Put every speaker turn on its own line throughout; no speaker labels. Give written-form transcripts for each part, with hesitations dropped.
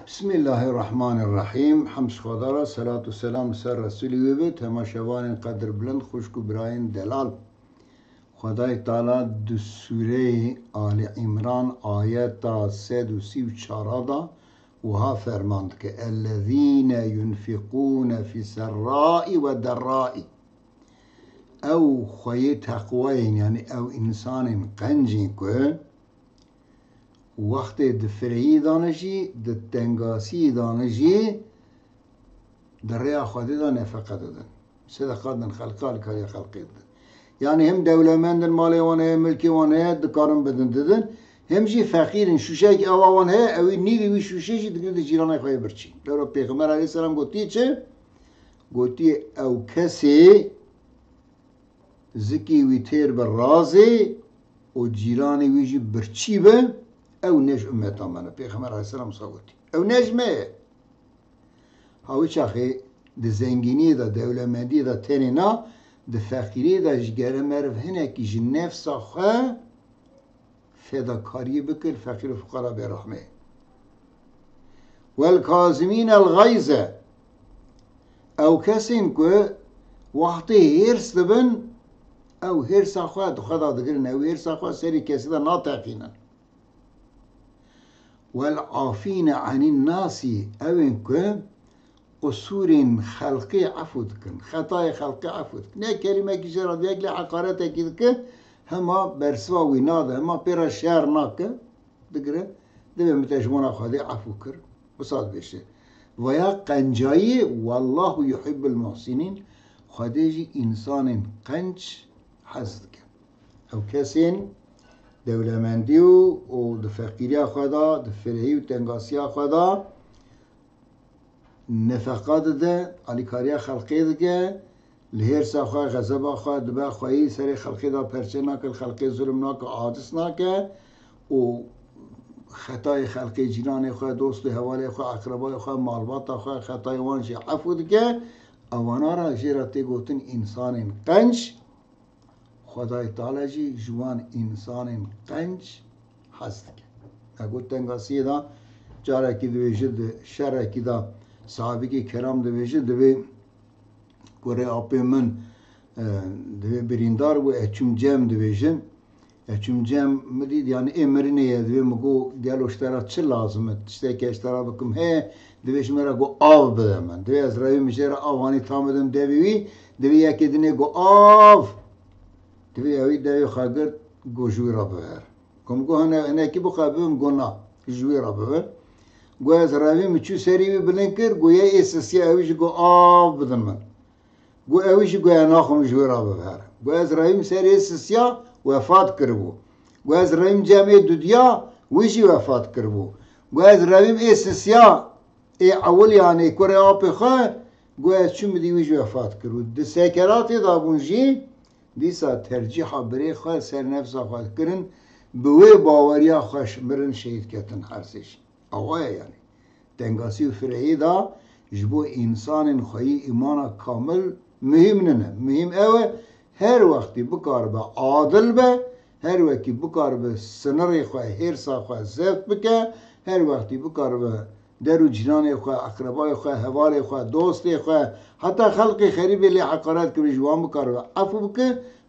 بسم الله الرحمن الرحیم. حمد خدا را، صلات و سلام سر رسولی وی تماشاوان قدر بلند خوشک و براین دلال. خدای تعالی دو سوره آل عمران آیت 134 دا وها فرماند که الذين ينفقون في سراء و دراء او خوی تقوین، یعنی او انسان قنجی که وقت دفرهی دانشی د تنگاسی دانشی در ریا خودی دا نفقه دادن، صدقات دن، خلقال کاری خلقی دادن. یعنی هم دولمندن مالی وانه ملکی وانه دکارن بدن دادن، هم جی فقیرن شوشه که اوا وانه اوی نیوی وی شوشه شی دکر دی جیرانه خواهی برچی. لورا پیغمبر علیه السلام گوتی چه؟ گوتی او کسی زکی وی تیر بر رازی و جیرانی وی جی برچی به او نج امتا منه. پیغمبر علیه السلام صاوتی او نجمه هاوی چاخی ده زنگینی دا دولمندی دا تنینا ده فقیری دا جگره مرف هنه که جی نفس خواه فداکاری بکر فقیر و فقرا برحمه. والکاظمین الغیظ او کسین که وقتی هرس دبن او هرس خواه خدا دگرن او هرس خواه سری کسی دا ناتقینن. والعافین عن الناس اوین که قصور خلقی عفو کن، خطای خلقی عفو کن. نه کلمه که جراد یکلی حقارت اکید که هما برسوا ویناده هما پیرا شهر ناکه دگره دوی متجمونا خواهده عفو کر بساد بشه. و یا قنجایی والله يحب المحسنین خواهده جی انسان قنج حزد کن. او کسین دولمندی و د فقیری خدا د فرهی و تنگاسی خدا نفقات ده علیکاری خلقی ده که لهر سخواه غضب خواه دبا خواهی سر خلقی دا پرچه ناکل خلقی ظلم ناکل عادس ناکل و خطای خلقی جیران خواه دوست و حوالی خواه اقربای خواه مالبات خواه خطای وانشی عفو ده که اوانا را جیراتی گوتن انسان قنج خدای تعالی جی جوان انسان قنج هست که اگو تنگاسی دا جاره کی دویجه ده شره کی دا صحابی که کرام دویجه دوی گره آپی من دوی بریندار و اچم جم دویجه اچم جم مدید یعنی امرینه یه دوی مگو گل اشترا چه لازمه تشتی که اشترا بکم هی دویش مرا گو آو بده من دوی از روی میشه را آوانی تامدم دوی یکی دینه گو آو دوی اوی دوی خاگر گو جوی را ببر کم گو هنه کی بخواه ببم گو نا جوی را ببر گو از روی مچو سری بی بلن کر گو یه ایساسی اویش گو آو بدن من گو اویش گو ناخم جوی را ببر گو از روی سری ایساسی وفات کربو گو از روی جمعه دودیا ویشی وفات کربو گو از روی ایساسی ای اول یعنی کره آپی خواه گو از چون بدی ویش وفات کربو ده سکراتی دابونجی دیسا ترجیح بری خواه سر نفس خواه کرن بوی باوریا خوش مرن شهید کتن هرسش آواه یعنی تنگاسی و فرهی دا جبو انسان خواهی ایمان کامل مهم ننه مهم اوه هر وقتی بکار به عادل به هر وقتی بکار به سنر خواه هرسا خواه زفت بکه هر وقتی بکار به درو جنان خواه اقربای خواه حوال خواه دوست خواه حتی خلق خریبی لی حقارت که جوان بکار و عفو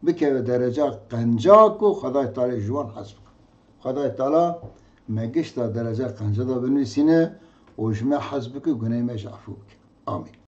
بکه به درجه قنجا کو خدای تعالی جوان حسب خدای تعالی مگشت درجه قنجا دا بنویسینه و جمع حسب که گناه مش عفو بکه. آمین.